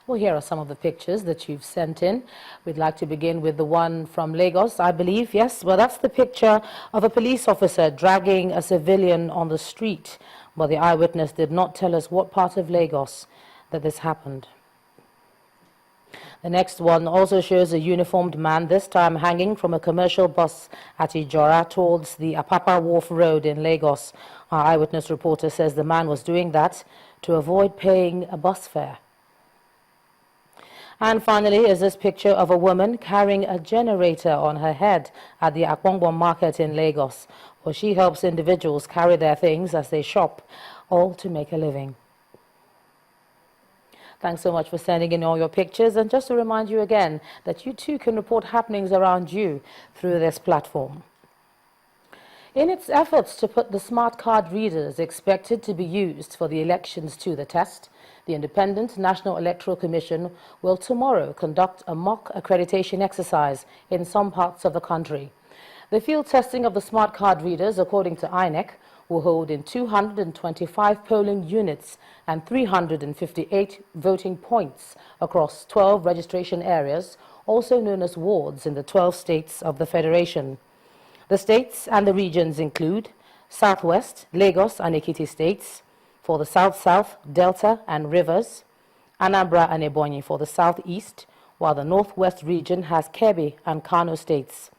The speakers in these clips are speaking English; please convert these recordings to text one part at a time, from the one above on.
Well, here are some of the pictures that you've sent in. We'd like to begin with the one from Lagos, I believe. Yes, well, that's the picture of a police officer dragging a civilian on the street. But the eyewitness did not tell us what part of Lagos that this happened. The next one also shows a uniformed man, this time hanging from a commercial bus at Ijora towards the Apapa Wharf Road in Lagos. Our eyewitness reporter says the man was doing that to avoid paying a bus fare. And finally is this picture of a woman carrying a generator on her head at the Akpongbo market in Lagos, where she helps individuals carry their things as they shop, all to make a living. Thanks so much for sending in all your pictures, and just to remind you again that you too can report happenings around you through this platform. In its efforts to put the smart card readers expected to be used for the elections to the test, the Independent National Electoral Commission will tomorrow conduct a mock accreditation exercise in some parts of the country. The field testing of the smart card readers, according to INEC, will hold in 225 polling units and 358 voting points across 12 registration areas, also known as wards, in the 12 states of the Federation. The states and the regions include Southwest, Lagos and Ekiti states, for the South-South, Delta and Rivers, Anambra and Ebonyi for the Southeast, while the Northwest region has Kebbi and Kano states,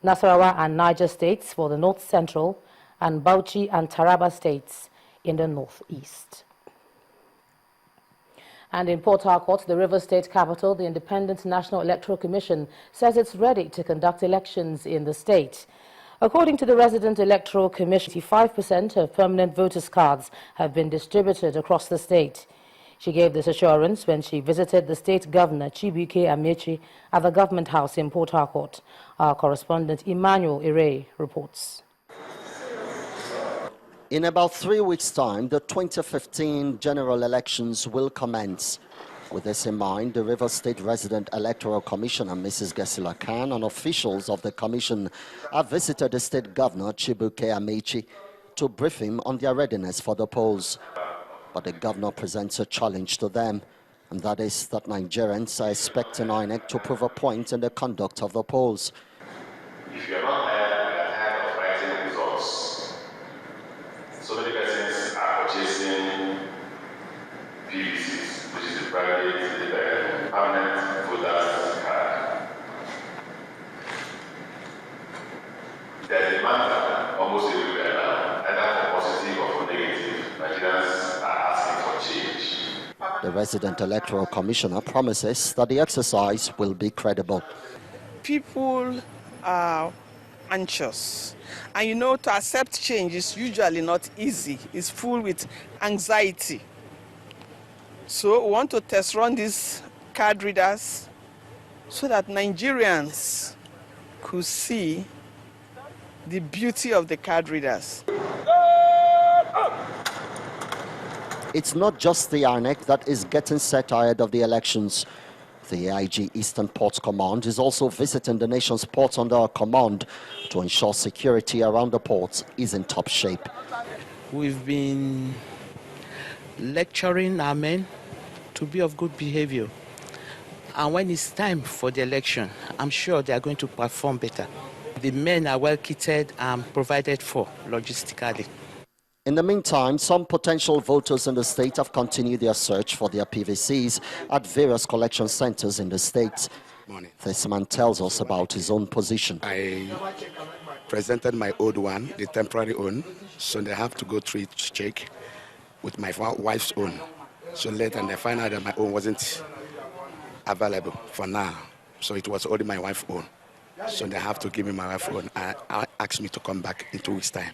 Nasarawa and Niger states for the North Central, and Bauchi and Taraba states in the Northeast. And in Port Harcourt, the River State capital, the Independent National Electoral Commission says it's ready to conduct elections in the state. According to the Resident Electoral Commission, 85% of permanent voters' cards have been distributed across the state. She gave this assurance when she visited the state governor, Chibuike Amechi, at the government house in Port Harcourt. Our correspondent, Emmanuel Ire, reports. In about 3 weeks' time, the 2015 general elections will commence. With this in mind, the River State Resident Electoral Commissioner, Mrs. Gesila Khan, and officials of the commission have visited the state governor, Chibuike Amechi, to brief him on their readiness for the polls. But the governor presents a challenge to them, and that is that Nigerians are expecting INEC to prove a point in the conduct of the polls. If you are not tired of writing results, so many persons are purchasing PVCs, which is the permanent voters card. There's a demand almost everywhere now, either for positive or for negative. Nigerians are asking for change. The Resident Electoral Commissioner promises that the exercise will be credible. People are anxious, and you know, to accept change is usually not easy. It's full with anxiety. So we want to test run these card readers so that Nigerians could see the beauty of the card readers. It's not just the INEC that is getting set ahead of the elections. The AIG Eastern Ports Command is also visiting the nation's ports under our command to ensure security around the ports is in top shape. We've been lecturing our men to be of good behavior. And when it's time for the election, I'm sure they are going to perform better. The men are well kitted and provided for logistically. In the meantime, some potential voters in the state have continued their search for their PVCs at various collection centers in the state. Morning. This man tells us about his own position. I presented my old one, the temporary own, so they have to go through it to check with my wife's own. So later they find out that my own wasn't available for now. So it was only my wife's own. So they have to give me my wife's own and ask me to come back in 2 weeks' time.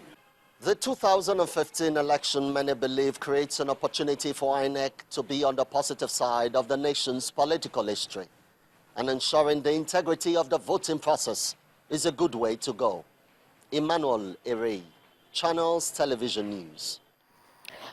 The 2015 election, many believe, creates an opportunity for INEC to be on the positive side of the nation's political history. And ensuring the integrity of the voting process is a good way to go. Emmanuel Ire, Channels Television News.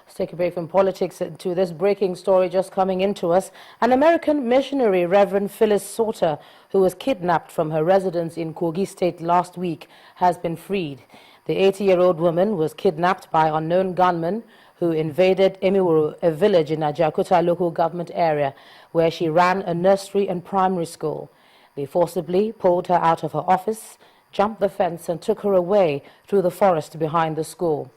Let's take a break from politics to this breaking story just coming into us. An American missionary, Reverend Phyllis Sauter, who was kidnapped from her residence in Kogi State last week, has been freed. The 80-year-old woman was kidnapped by unknown gunmen who who invaded Emiwuru, a village in Ajaokuta local government area where she ran a nursery and primary school. They forcibly pulled her out of her office, jumped the fence and took her away through the forest behind the school.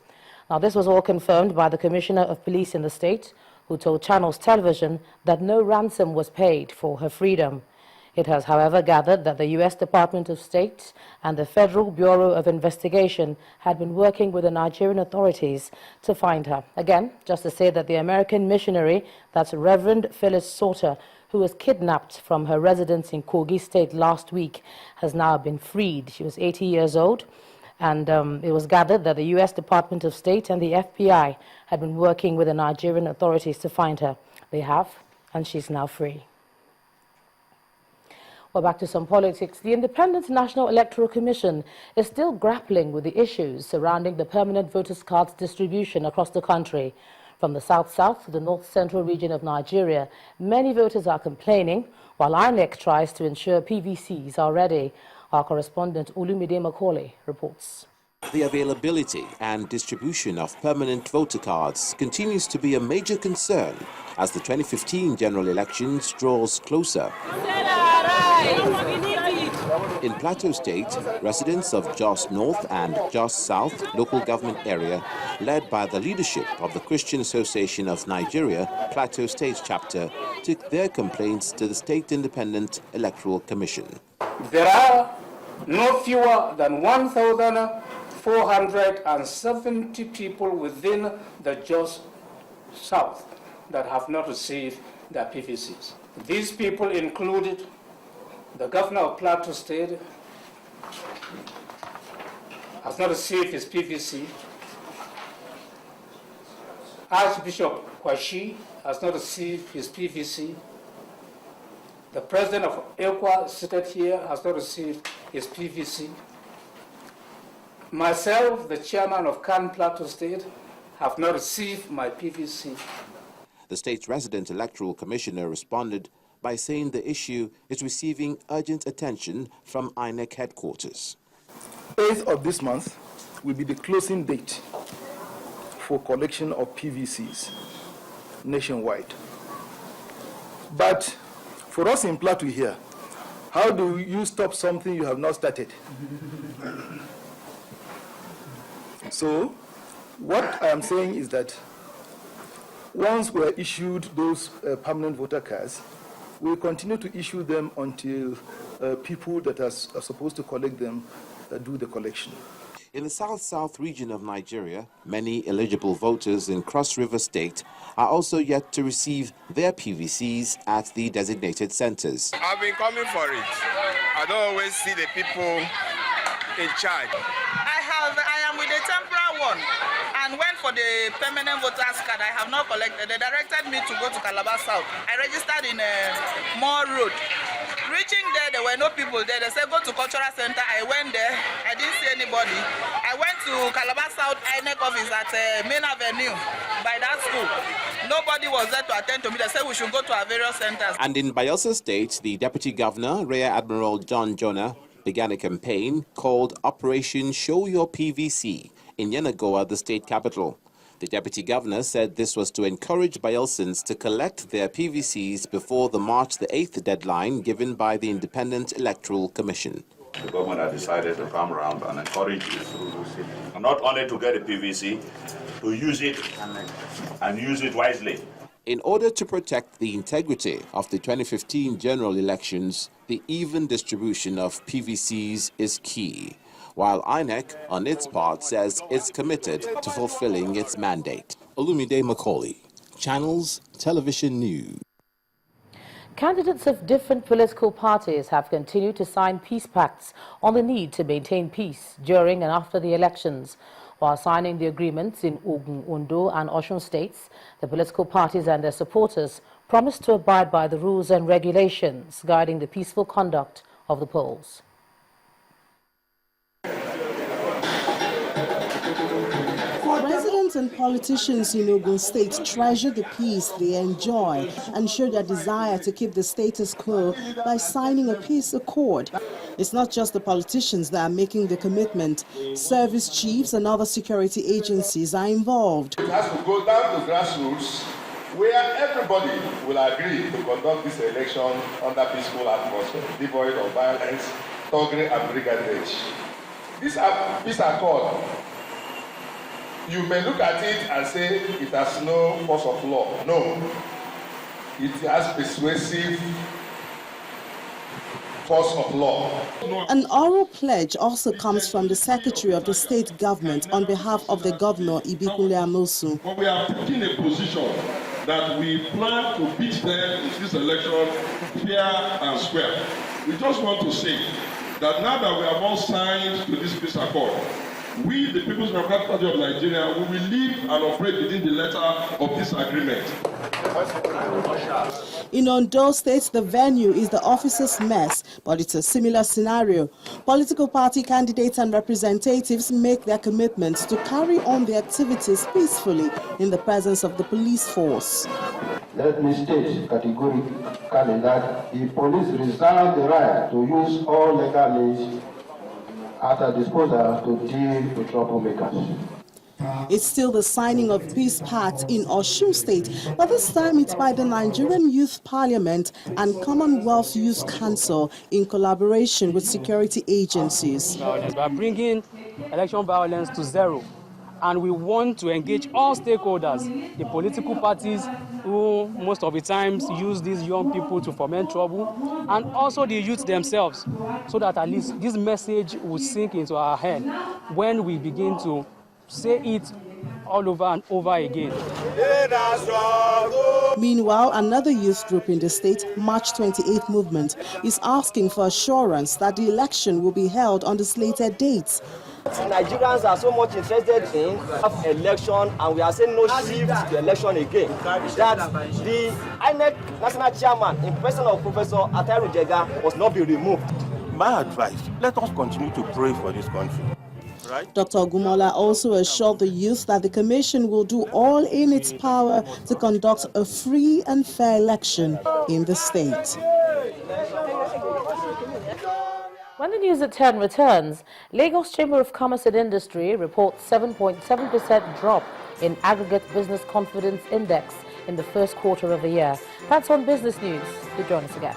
Now, this was all confirmed by the Commissioner of Police in the state, who told Channels Television that no ransom was paid for her freedom. It has, however, gathered that the U.S. Department of State and the Federal Bureau of Investigation had been working with the Nigerian authorities to find her. Again, just to say that the American missionary, that's Reverend Phyllis Sauter, who was kidnapped from her residence in Kogi State last week, has now been freed. She was 80 years old, and it was gathered that the U.S. Department of State and the FBI had been working with the Nigerian authorities to find her. They have, and she's now free. Well, back to some politics. The Independent National Electoral Commission is still grappling with the issues surrounding the permanent voters' cards distribution across the country. From the south-south to the north-central region of Nigeria, many voters are complaining, while INEC tries to ensure PVCs are ready. Our correspondent Olumide Macaulay reports. The availability and distribution of permanent voter cards continues to be a major concern as the 2015 general elections draws closer. In Plateau State, residents of Jos North and Jos South local government area, led by the leadership of the Christian Association of Nigeria, Plateau State chapter, took their complaints to the State Independent Electoral Commission. There are no fewer than 1,470 people within the Jos South that have not received their PVCs. These people included the governor of Plateau State has not received his PVC. Archbishop Kwashi has not received his PVC. The president of Ekwa seated here has not received his PVC. Myself, the chairman of Kan Plateau State, have not received my PVC. The state's resident electoral commissioner responded by saying the issue is receiving urgent attention from INEC headquarters. 8th of this month will be the closing date for collection of PVCs nationwide. But for us in Plateau here, how do you stop something you have not started? So what I am saying is that once we are issued those permanent voter cards, we will continue to issue them until people that are supposed to collect them do the collection. In the south-south region of Nigeria, many eligible voters in Cross-River State are also yet to receive their PVCs at the designated centers. I've been coming for it. I don't always see the people in charge. I am with the temporary one and went for the permanent voters card. I have not collected. They directed me to go to Calabar South. I registered in Moore Road. Reaching there, there were no people there. They said go to Cultural Center. I went there. I didn't see anybody. I went to Calabar South INEC office at Main Avenue by that school. Nobody was there to attend to me. They said we should go to our various centers. And in Bayelsa State, the Deputy Governor, Rear Admiral John Jonah, began a campaign called Operation Show Your PVC in Yenagoa, the state capital. The Deputy Governor said this was to encourage Bayelsans to collect their PVCs before the March the 8th deadline given by the Independent Electoral Commission. The government has decided to come around and encourage you, not only to get a PVC, to use it and use it wisely. In order to protect the integrity of the 2015 general elections, the even distribution of PVCs is key, while INEC, on its part, says it's committed to fulfilling its mandate. Olumide Macaulay, Channels Television News. Candidates of different political parties have continued to sign peace pacts on the need to maintain peace during and after the elections. While signing the agreements in Ogun, Ondo and Osun states, the political parties and their supporters promised to abide by the rules and regulations guiding the peaceful conduct of the polls. Residents and politicians in Ogun State treasure the peace they enjoy and show their desire to keep the status quo by signing a peace accord. It's not just the politicians that are making the commitment. Service chiefs and other security agencies are involved. It has to go down to grassroots, where everybody will agree to conduct this election under peaceful atmosphere, devoid of violence, thuggery, and brigandage. This peace accord, you may look at it and say it has no force of law. No, it has persuasive force of law. An oral pledge also comes from the Secretary of the State Government on behalf of the Governor, Ibikunle Amosu. But we are taking a position that we plan to beat them in this election fair and square. We just want to say that now that we have all signed to this peace accord, we, the People's Democratic Party of Nigeria, we will live and operate within the letter of this agreement. In Ondo State, the venue is the officers' mess, but it's a similar scenario. Political party candidates and representatives make their commitments to carry on the activities peacefully in the presence of the police force. Let me state categorically that the police reserve the right to use all legal means at their disposal to deal with troublemakers. It's still the signing of peace pacts in Osun State, but this time it's by the Nigerian Youth Parliament and Commonwealth Youth Council in collaboration with security agencies. We are bringing election violence to zero, and we want to engage all stakeholders, the political parties who most of the times use these young people to foment trouble, and also the youth themselves, so that at least this message will sink into our head when we begin to say it all over and over again. Meanwhile, another youth group in the state, March 28th Movement, is asking for assurance that the election will be held on the slated dates. Nigerians are so much interested in election, and we are saying no shift to the election again. That the INEC national chairman in person of Professor Ataru Jega must not be removed. My advice, let us continue to pray for this country. Right. Dr. Ogumola also assured the youth that the Commission will do all in its power to conduct a free and fair election in the state. When the news at 10 returns, Lagos Chamber of Commerce and Industry reports 7.7% drop in aggregate business confidence index in the first quarter of the year. That's on Business News. Do join us again.